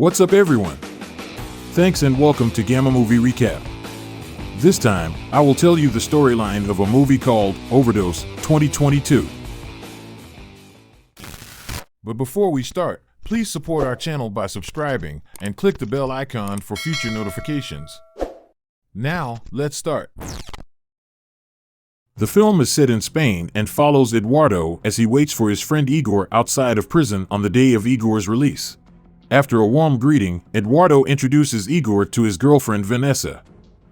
What's up, everyone? Thanks and welcome to Gamma Movie Recap. This time, I will tell you the storyline of a movie called Overdose 2022. But before we start, please support our channel by subscribing and click the bell icon for future notifications. Now, let's start. The film is set in Spain and follows Eduardo as he waits for his friend Igor outside of prison on the day of Igor's release. After a warm greeting, Eduardo introduces Igor to his girlfriend Vanessa.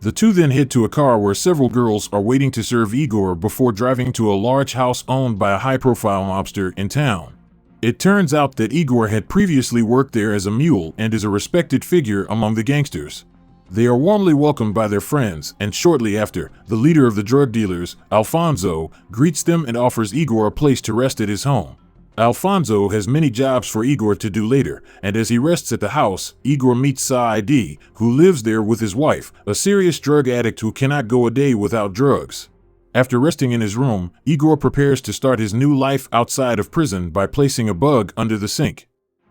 The two then head to a car where several girls are waiting to serve Igor before driving to a large house owned by a high-profile mobster in town. It turns out that Igor had previously worked there as a mule and is a respected figure among the gangsters. They are warmly welcomed by their friends, and shortly after, the leader of the drug dealers, Alfonso, greets them and offers Igor a place to rest at his home. Alfonso has many jobs for Igor to do later, and as he rests at the house, Igor meets Sa'idi, who lives there with his wife, a serious drug addict who cannot go a day without drugs. After resting in his room, Igor prepares to start his new life outside of prison by placing a bug under the sink.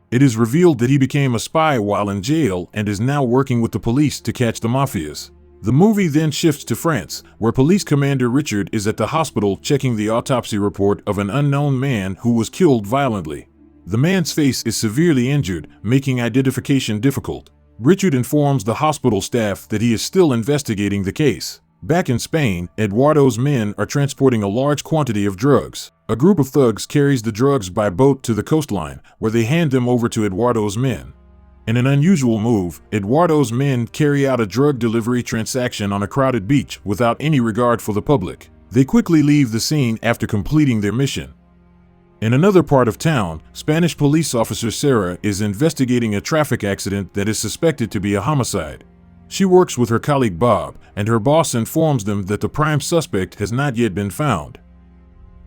It is revealed that he became a spy while in jail and is now working with the police to catch the mafias. The movie then shifts to France, where Police Commander Richard is at the hospital checking the autopsy report of an unknown man who was killed violently. The man's face is severely injured, making identification difficult. Richard informs the hospital staff that he is still investigating the case. Back in Spain, Eduardo's men are transporting a large quantity of drugs. A group of thugs carries the drugs by boat to the coastline, where they hand them over to Eduardo's men. In an unusual move, Eduardo's men carry out a drug delivery transaction on a crowded beach without any regard for the public. They quickly leave the scene after completing their mission. In another part of town, Spanish police officer Sara is investigating a traffic accident that is suspected to be a homicide. She works with her colleague Bouab, and her boss informs them that the prime suspect has not yet been found.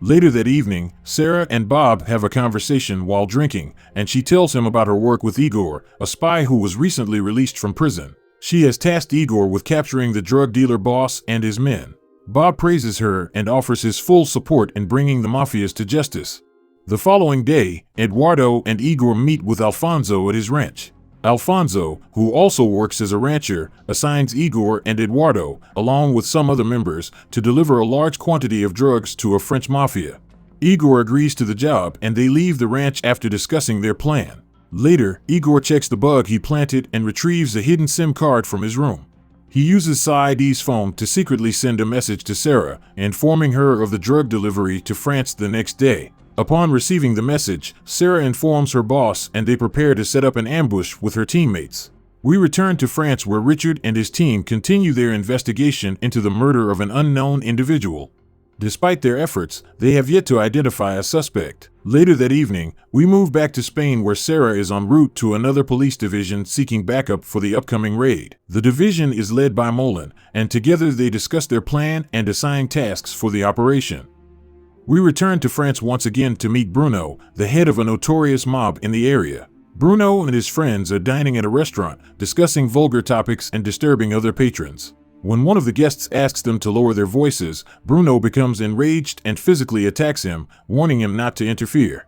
Later that evening, Sara and Bouab have a conversation while drinking, and she tells him about her work with Igor, a spy who was recently released from prison. She has tasked Igor with capturing the drug dealer boss and his men. Bouab praises her and offers his full support in bringing the mafias to justice. The following day, Eduardo and Igor meet with Alfonso at his ranch. Alfonso, who also works as a rancher, assigns Igor and Eduardo, along with some other members, to deliver a large quantity of drugs to a French mafia. Igor agrees to the job and they leave the ranch after discussing their plan. Later, Igor checks the bug he planted and retrieves a hidden SIM card from his room. He uses Sa'idi's phone to secretly send a message to Sara, informing her of the drug delivery to France the next day. Upon receiving the message, Sara informs her boss and they prepare to set up an ambush with her teammates. We return to France where Richard and his team continue their investigation into the murder of an unknown individual. Despite their efforts, they have yet to identify a suspect. Later that evening, we move back to Spain where Sara is en route to another police division seeking backup for the upcoming raid. The division is led by Molins, and together they discuss their plan and assign tasks for the operation. We return to France once again to meet Bruno, the head of a notorious mob in the area. Bruno and his friends are dining at a restaurant, discussing vulgar topics and disturbing other patrons. When one of the guests asks them to lower their voices, Bruno becomes enraged and physically attacks him, warning him not to interfere.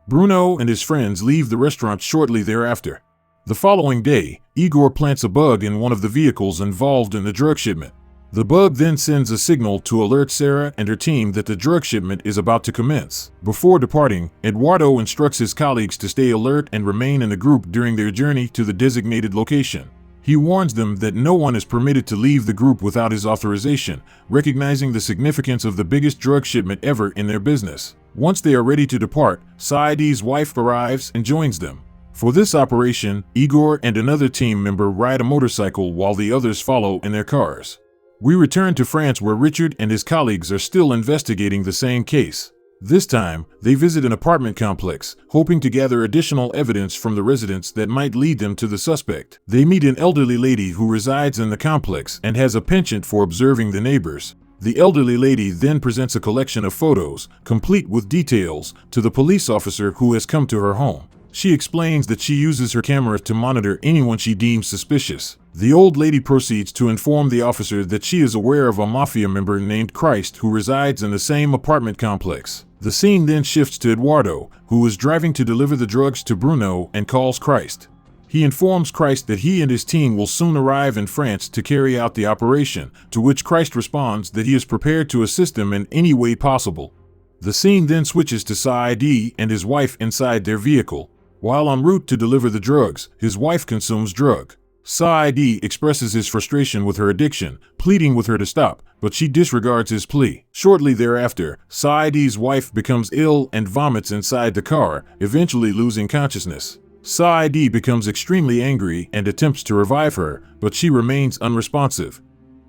Bruno and his friends leave the restaurant shortly thereafter. The following day, Igor plants a bug in one of the vehicles involved in the drug shipment. The bug then sends a signal to alert Sara and her team that the drug shipment is about to commence. Before departing, Eduardo instructs his colleagues to stay alert and remain in the group during their journey to the designated location. He warns them that no one is permitted to leave the group without his authorization, recognizing the significance of the biggest drug shipment ever in their business. Once they are ready to depart, Sa'idi's wife arrives and joins them. For this operation, Igor and another team member ride a motorcycle while the others follow in their cars. We return to France where Richard and his colleagues are still investigating the same case. This time, they visit an apartment complex, hoping to gather additional evidence from the residents that might lead them to the suspect. They meet an elderly lady who resides in the complex and has a penchant for observing the neighbors. The elderly lady then presents a collection of photos, complete with details, to the police officer who has come to her home. She explains that she uses her camera to monitor anyone she deems suspicious. The old lady proceeds to inform the officer that she is aware of a Mafia member named Christ who resides in the same apartment complex. The scene then shifts to Eduardo, who is driving to deliver the drugs to Bruno and calls Christ. He informs Christ that he and his team will soon arrive in France to carry out the operation, to which Christ responds that he is prepared to assist them in any way possible. The scene then switches to Sa'idi and his wife inside their vehicle. While en route to deliver the drugs, his wife consumes drug. Sa'idi expresses his frustration with her addiction, pleading with her to stop, but she disregards his plea. Shortly thereafter, Sa'idi's wife becomes ill and vomits inside the car, eventually losing consciousness. Sa'idi becomes extremely angry and attempts to revive her, but she remains unresponsive.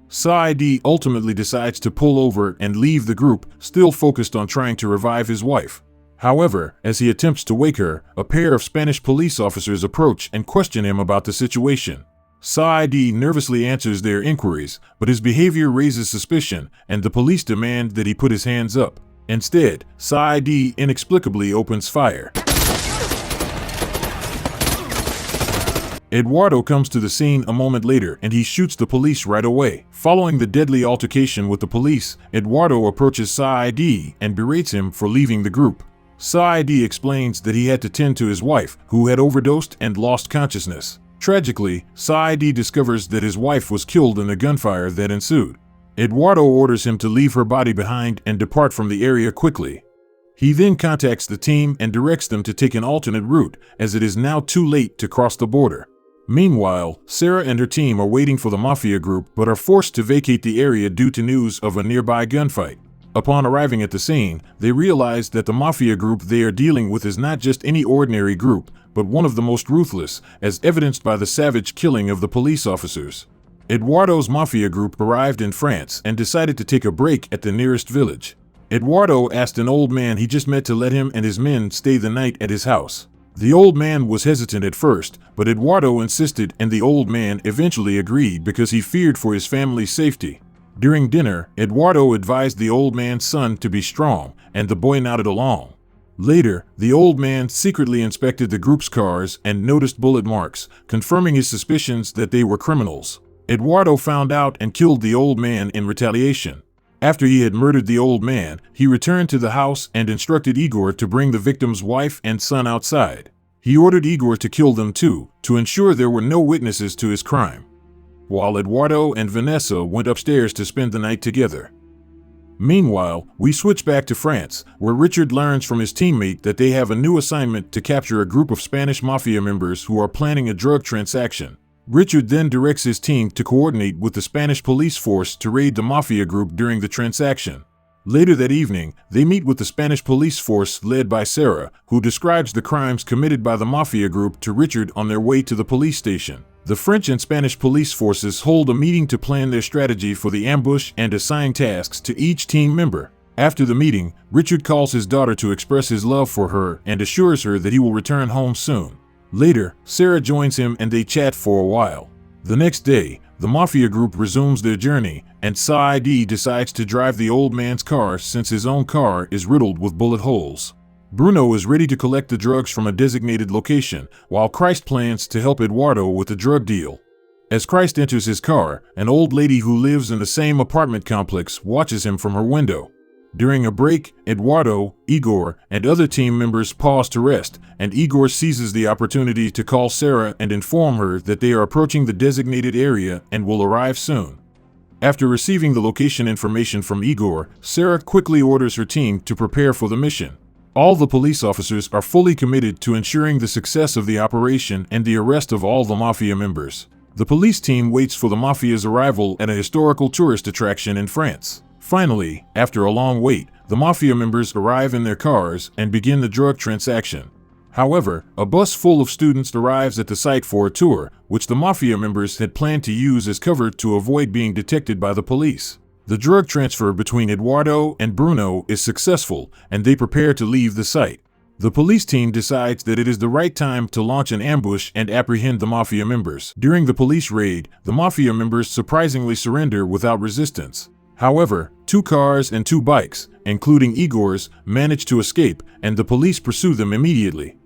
Sa'idi ultimately decides to pull over and leave the group, still focused on trying to revive his wife. However, as he attempts to wake her, a pair of Spanish police officers approach and question him about the situation. Sa'idi nervously answers their inquiries, but his behavior raises suspicion, and the police demand that he put his hands up. Instead, Sa'idi inexplicably opens fire. Eduardo comes to the scene a moment later and he shoots the police right away. Following the deadly altercation with the police, Eduardo approaches Sa'idi and berates him for leaving the group. Sa'idi explains that he had to tend to his wife, who had overdosed and lost consciousness. Tragically, Sa'idi discovers that his wife was killed in the gunfire that ensued. Eduardo orders him to leave her body behind and depart from the area quickly. He then contacts the team and directs them to take an alternate route, as it is now too late to cross the border. Meanwhile, Sara and her team are waiting for the Mafia group but are forced to vacate the area due to news of a nearby gunfight. Upon arriving at the scene, they realize that the Mafia group they are dealing with is not just any ordinary group, but one of the most ruthless, as evidenced by the savage killing of the police officers. Eduardo's Mafia group arrived in France and decided to take a break at the nearest village. Eduardo asked an old man he just met to let him and his men stay the night at his house. The old man was hesitant at first, but Eduardo insisted and the old man eventually agreed because he feared for his family's safety. During dinner, Eduardo advised the old man's son to be strong, and the boy nodded along. Later, the old man secretly inspected the group's cars and noticed bullet marks, confirming his suspicions that they were criminals. Eduardo found out and killed the old man in retaliation. After he had murdered the old man, he returned to the house and instructed Igor to bring the victim's wife and son outside. He ordered Igor to kill them too, to ensure there were no witnesses to his crime, while Eduardo and Vanessa went upstairs to spend the night together. Meanwhile, we switch back to France, where Richard learns from his teammate that they have a new assignment to capture a group of Spanish Mafia members who are planning a drug transaction. Richard then directs his team to coordinate with the Spanish police force to raid the Mafia group during the transaction. Later that evening, they meet with the Spanish police force led by Sara, who describes the crimes committed by the Mafia group to Richard on their way to the police station. The French and Spanish police forces hold a meeting to plan their strategy for the ambush and assign tasks to each team member. After the meeting, Richard calls his daughter to express his love for her and assures her that he will return home soon. Later, Sara joins him and they chat for a while. The next day, the Mafia group resumes their journey, and Sa'idi decides to drive the old man's car since his own car is riddled with bullet holes. Bruno is ready to collect the drugs from a designated location, while Christ plans to help Eduardo with the drug deal. As Christ enters his car, an old lady who lives in the same apartment complex watches him from her window. During a break, Eduardo, Igor, and other team members pause to rest, and Igor seizes the opportunity to call Sara and inform her that they are approaching the designated area and will arrive soon. After receiving the location information from Igor, Sara quickly orders her team to prepare for the mission. All the police officers are fully committed to ensuring the success of the operation and the arrest of all the Mafia members. The police team waits for the Mafia's arrival at a historical tourist attraction in France. Finally, after a long wait, the Mafia members arrive in their cars and begin the drug transaction. However, a bus full of students arrives at the site for a tour, which the Mafia members had planned to use as cover to avoid being detected by the police. The drug transfer between Eduardo and Bruno is successful, and they prepare to leave the site. The police team decides that it is the right time to launch an ambush and apprehend the Mafia members. During the police raid, the Mafia members surprisingly surrender without resistance. However, 2 cars and 2 bikes, including Igor's, manage to escape, and the police pursue them immediately.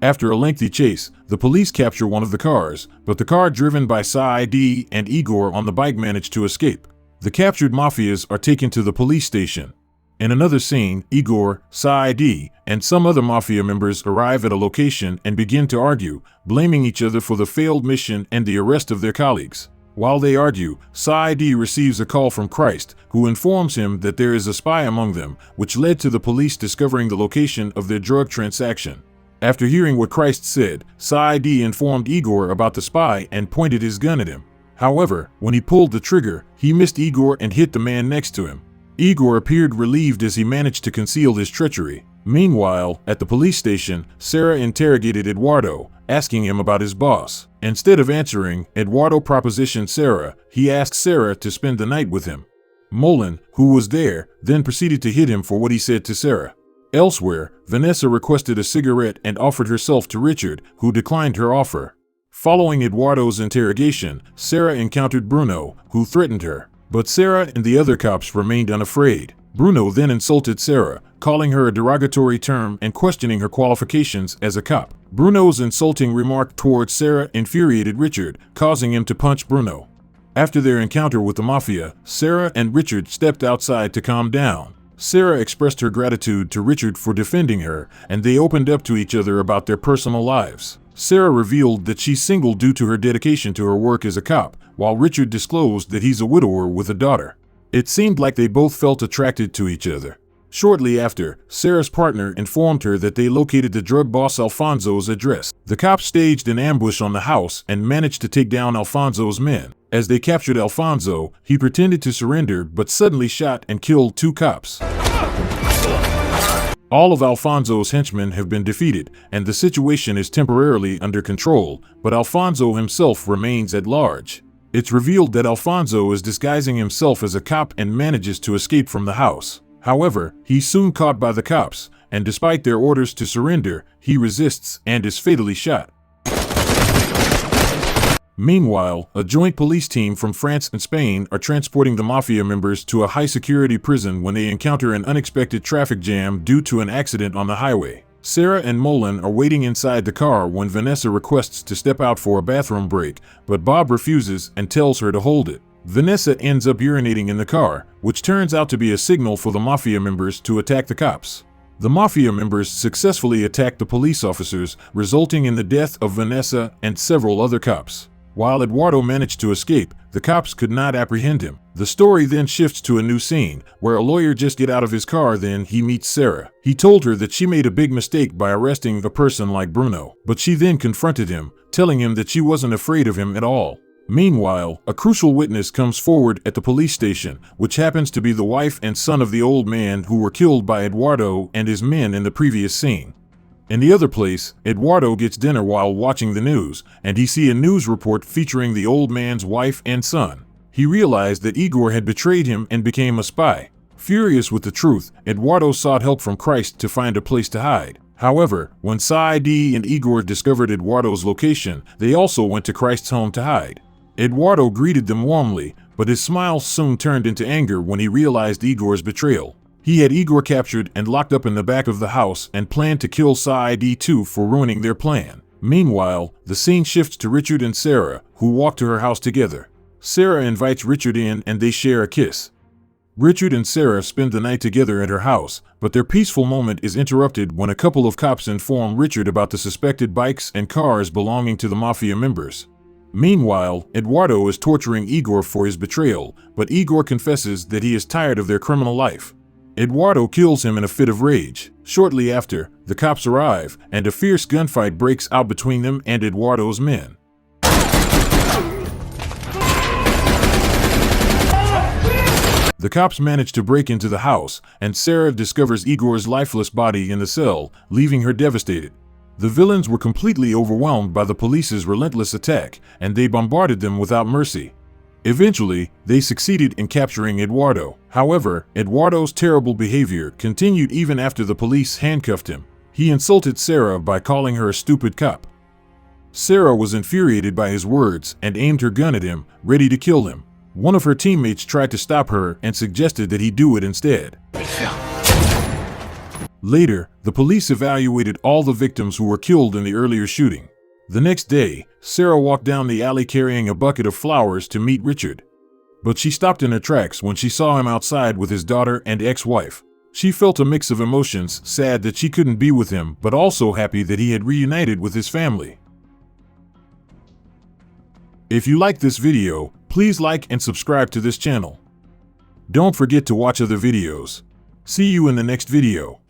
After a lengthy chase, the police capture one of the cars, but the car driven by Sa'idi and Igor on the bike manage to escape. The captured Mafias are taken to the police station. In another scene, Igor, Sa'idi, and some other Mafia members arrive at a location and begin to argue, blaming each other for the failed mission and the arrest of their colleagues. While they argue, Sa'idi receives a call from Christ, who informs him that there is a spy among them, which led to the police discovering the location of their drug transaction. After hearing what Christ said, Sa'idi informed Igor about the spy and pointed his gun at him. However, when he pulled the trigger, he missed Igor and hit the man next to him. Igor appeared relieved as he managed to conceal his treachery. Meanwhile, at the police station, Sara interrogated Eduardo, asking him about his boss. Instead of answering, Eduardo propositioned Sara. He asked Sara to spend the night with him. Molins, who was there, then proceeded to hit him for what he said to Sara. Elsewhere, Vanessa requested a cigarette and offered herself to Richard, who declined her offer. Following Eduardo's interrogation, Sara encountered Bruno, who threatened her. But Sara and the other cops remained unafraid. Bruno then insulted Sara, calling her a derogatory term and questioning her qualifications as a cop. Bruno's insulting remark towards Sara infuriated Richard, causing him to punch Bruno. After their encounter with the Mafia, Sara and Richard stepped outside to calm down. Sara expressed her gratitude to Richard for defending her, and they opened up to each other about their personal lives. Sara revealed that she's single due to her dedication to her work as a cop, while Richard disclosed that he's a widower with a daughter. It seemed like they both felt attracted to each other. Shortly after, Sara's partner informed her that they located the drug boss Alfonso's address. The cops staged an ambush on the house and managed to take down Alfonso's men. As they captured Alfonso, he pretended to surrender but suddenly shot and killed 2 cops. All of Alfonso's henchmen have been defeated, and the situation is temporarily under control, but Alfonso himself remains at large. It's revealed that Alfonso is disguising himself as a cop and manages to escape from the house. However, he's soon caught by the cops, and despite their orders to surrender, he resists and is fatally shot. Meanwhile, a joint police team from France and Spain are transporting the Mafia members to a high-security prison when they encounter an unexpected traffic jam due to an accident on the highway. Sara and Molins are waiting inside the car when Vanessa requests to step out for a bathroom break, but Bob refuses and tells her to hold it. Vanessa ends up urinating in the car, which turns out to be a signal for the Mafia members to attack the cops. The Mafia members successfully attack the police officers, resulting in the death of Vanessa and several other cops. While Eduardo managed to escape, the cops could not apprehend him. The story then shifts to a new scene, where a lawyer just gets out of his car. Then he meets Sara. He told her that she made a big mistake by arresting a person like Bruno, but she then confronted him, telling him that she wasn't afraid of him at all. Meanwhile, a crucial witness comes forward at the police station, which happens to be the wife and son of the old man who were killed by Eduardo and his men in the previous scene. In the other place, Eduardo gets dinner while watching the news, and he sees a news report featuring the old man's wife and son. He realized that Igor had betrayed him and became a spy. Furious with the truth, Eduardo sought help from Christ to find a place to hide. However, when Saïd and Igor discovered Eduardo's location, they also went to Christ's home to hide. Eduardo greeted them warmly, but his smile soon turned into anger when he realized Igor's betrayal. He had Igor captured and locked up in the back of the house and planned to kill Saïd too for ruining their plan. Meanwhile, the scene shifts to Richard and Sara, who walk to her house together. Sara invites Richard in and they share a kiss. Richard and Sara spend the night together at her house, but their peaceful moment is interrupted when a couple of cops inform Richard about the suspected bikes and cars belonging to the Mafia members. Meanwhile, Eduardo is torturing Igor for his betrayal, but Igor confesses that he is tired of their criminal life. Eduardo kills him in a fit of rage. Shortly after, the cops arrive, and a fierce gunfight breaks out between them and Eduardo's men. The cops manage to break into the house, and Sara discovers Igor's lifeless body in the cell, leaving her devastated. The villains were completely overwhelmed by the police's relentless attack, and they bombarded them without mercy. Eventually, they succeeded in capturing Eduardo. However, Eduardo's terrible behavior continued even after the police handcuffed him. He insulted Sara by calling her a stupid cop. Sara was infuriated by his words and aimed her gun at him, ready to kill him. One of her teammates tried to stop her and suggested that he do it instead. Later, the police evaluated all the victims who were killed in the earlier shooting. The next day, Sara walked down the alley carrying a bucket of flowers to meet Richard. But she stopped in her tracks when she saw him outside with his daughter and ex-wife. She felt a mix of emotions, sad that she couldn't be with him, but also happy that he had reunited with his family. If you like this video, please like and subscribe to this channel. Don't forget to watch other videos. See you in the next video.